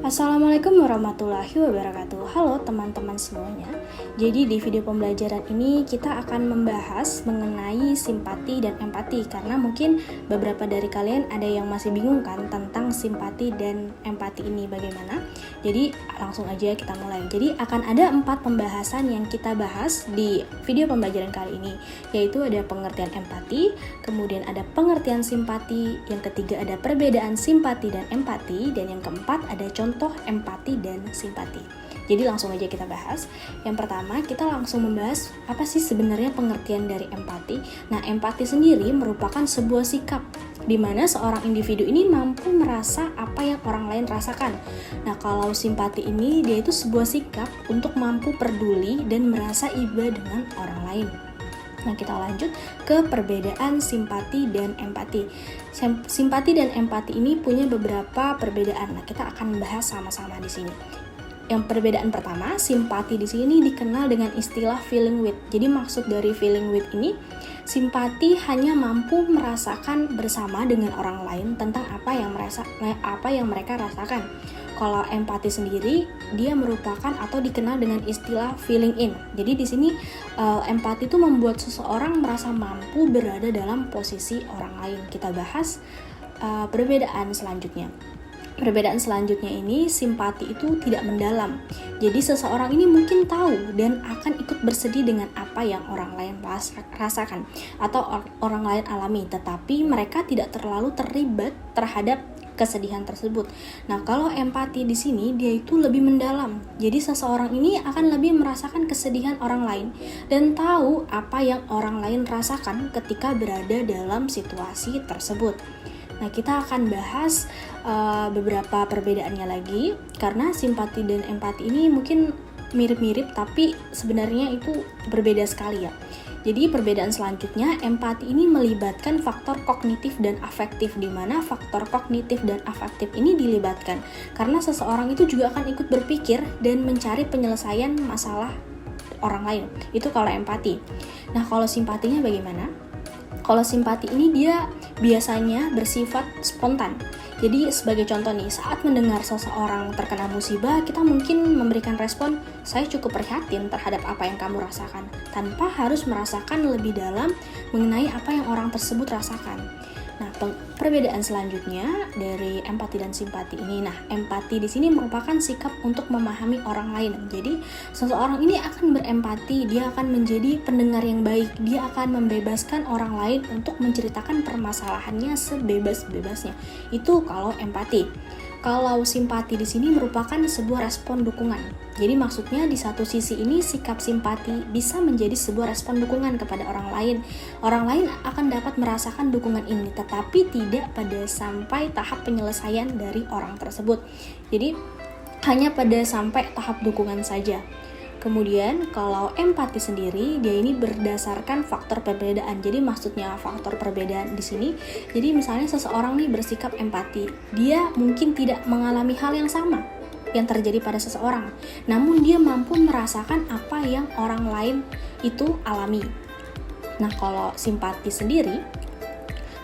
Assalamualaikum warahmatullahi wabarakatuh. Halo teman-teman semuanya. Jadi di video pembelajaran ini kita akan membahas mengenai simpati dan empati, karena mungkin beberapa dari kalian ada yang masih bingung kan tentang simpati dan empati ini bagaimana. Jadi langsung aja kita mulai. Jadi akan ada 4 pembahasan yang kita bahas di video pembelajaran kali ini, yaitu ada pengertian empati, kemudian ada pengertian simpati, yang ketiga ada perbedaan simpati dan empati, dan yang keempat ada contoh empati dan simpati. Jadi langsung aja kita bahas. Yang pertama, kita langsung membahas apa sih sebenarnya pengertian dari empati. Nah, empati sendiri merupakan sebuah sikap di mana seorang individu ini mampu merasa apa yang orang lain rasakan. Nah, kalau simpati ini dia itu sebuah sikap untuk mampu peduli dan merasa iba dengan orang lain. Nah, kita lanjut ke perbedaan simpati dan empati. Simpati dan empati ini punya beberapa perbedaan. Nah, kita akan bahas sama-sama di sini. Yang perbedaan pertama, simpati di sini dikenal dengan istilah feeling with. Jadi maksud dari feeling with ini, simpati hanya mampu merasakan bersama dengan orang lain tentang apa yang mereka rasakan. Kalau empati sendiri, dia merupakan atau dikenal dengan istilah feeling in. Jadi di sini empati itu membuat seseorang merasa mampu berada dalam posisi orang lain. Kita bahas perbedaan selanjutnya. Perbedaan selanjutnya ini, simpati itu tidak mendalam. Jadi seseorang ini mungkin tahu dan akan ikut bersedih dengan apa yang orang lain rasakan atau orang lain alami, tetapi mereka tidak terlalu terlibat terhadap kesedihan tersebut. Nah, kalau empati di sini dia itu lebih mendalam. Jadi seseorang ini akan lebih merasakan kesedihan orang lain dan tahu apa yang orang lain rasakan ketika berada dalam situasi tersebut. Nah, kita akan bahas beberapa perbedaannya lagi, karena simpati dan empati ini mungkin mirip-mirip tapi sebenarnya itu berbeda sekali ya. Jadi perbedaan selanjutnya, empati ini melibatkan faktor kognitif dan afektif, di mana faktor kognitif dan afektif ini dilibatkan karena seseorang itu juga akan ikut berpikir dan mencari penyelesaian masalah orang lain. Itu kalau empati. Nah, kalau simpatinya bagaimana? Kalau simpati ini dia biasanya bersifat spontan. Jadi sebagai contoh nih, saat mendengar seseorang terkena musibah, kita mungkin memberikan respon, saya cukup prihatin terhadap apa yang kamu rasakan, tanpa harus merasakan lebih dalam mengenai apa yang orang tersebut rasakan. Nah, perbedaan selanjutnya dari empati dan simpati ini. Nah, empati di sini merupakan sikap untuk memahami orang lain. Jadi, seseorang ini akan berempati, dia akan menjadi pendengar yang baik, dia akan membebaskan orang lain untuk menceritakan permasalahannya sebebas-bebasnya. Itu kalau empati. Kalau simpati di sini merupakan sebuah respon dukungan. Jadi maksudnya di satu sisi ini sikap simpati bisa menjadi sebuah respon dukungan kepada orang lain. Orang lain akan dapat merasakan dukungan ini, tetapi tidak pada sampai tahap penyelesaian dari orang tersebut. Jadi hanya pada sampai tahap dukungan saja. Kemudian kalau empati sendiri, dia ini berdasarkan faktor perbedaan. Jadi maksudnya faktor perbedaan di sini, jadi misalnya seseorang nih bersikap empati, dia mungkin tidak mengalami hal yang sama yang terjadi pada seseorang, namun dia mampu merasakan apa yang orang lain itu alami. Nah, kalau simpati sendiri,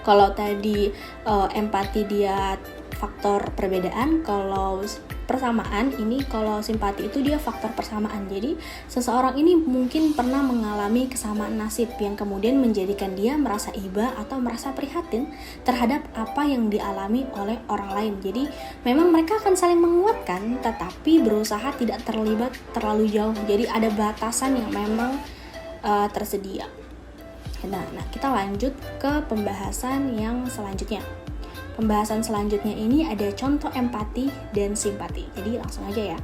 kalau tadi empati dia faktor perbedaan, kalau persamaan ini, kalau simpati itu dia faktor persamaan. Jadi seseorang ini mungkin pernah mengalami kesamaan nasib yang kemudian menjadikan dia merasa iba atau merasa prihatin terhadap apa yang dialami oleh orang lain. Jadi memang mereka akan saling menguatkan, tetapi berusaha tidak terlibat terlalu jauh. Jadi ada batasan yang memang tersedia. Nah, kita lanjut ke pembahasan yang selanjutnya. Pembahasan selanjutnya ini ada contoh empati dan simpati. Jadi langsung aja ya.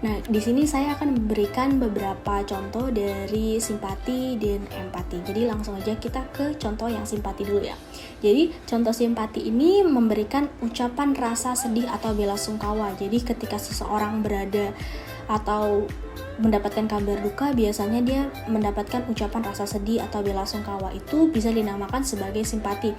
Nah, di sini saya akan memberikan beberapa contoh dari simpati dan empati. Jadi langsung aja kita ke contoh yang simpati dulu ya. Jadi contoh simpati ini memberikan ucapan rasa sedih atau bela sungkawa. Jadi ketika seseorang berada atau mendapatkan kabar duka, biasanya dia mendapatkan ucapan rasa sedih atau bela sungkawa, itu bisa dinamakan sebagai simpati.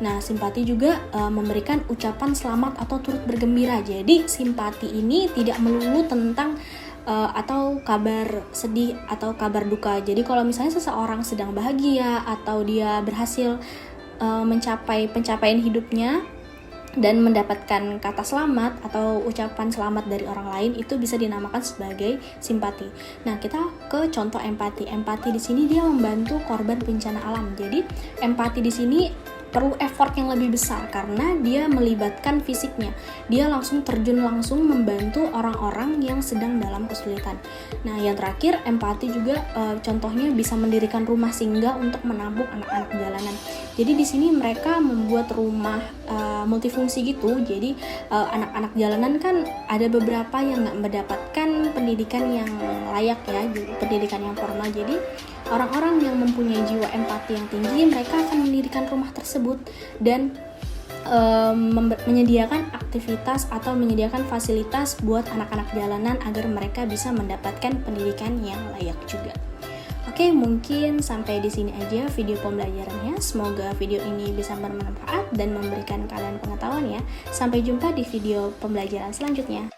Nah, simpati juga memberikan ucapan selamat atau turut bergembira. Jadi simpati ini tidak melulu tentang atau kabar sedih atau kabar duka. Jadi kalau misalnya seseorang sedang bahagia atau dia berhasil mencapai pencapaian hidupnya, dan mendapatkan kata selamat atau ucapan selamat dari orang lain, itu bisa dinamakan sebagai simpati. Nah, kita ke contoh empati. Empati di sini dia membantu korban bencana alam. Jadi, empati di sini perlu effort yang lebih besar karena dia melibatkan fisiknya. Dia langsung terjun langsung membantu orang-orang yang sedang dalam kesulitan. Nah, yang terakhir, empati juga contohnya bisa mendirikan rumah singgah untuk menampung anak-anak jalanan. Jadi di sini mereka membuat rumah multifungsi gitu. Jadi anak-anak jalanan kan ada beberapa yang nggak mendapatkan pendidikan yang layak ya, pendidikan yang formal. Jadi orang-orang yang mempunyai jiwa empati yang tinggi, mereka akan mendirikan rumah tersebut dan menyediakan aktivitas atau menyediakan fasilitas buat anak-anak jalanan agar mereka bisa mendapatkan pendidikan yang layak juga. Oke, mungkin sampai di sini aja video pembelajarannya. Semoga video ini bisa bermanfaat dan memberikan kalian pengetahuan ya. Sampai jumpa di video pembelajaran selanjutnya.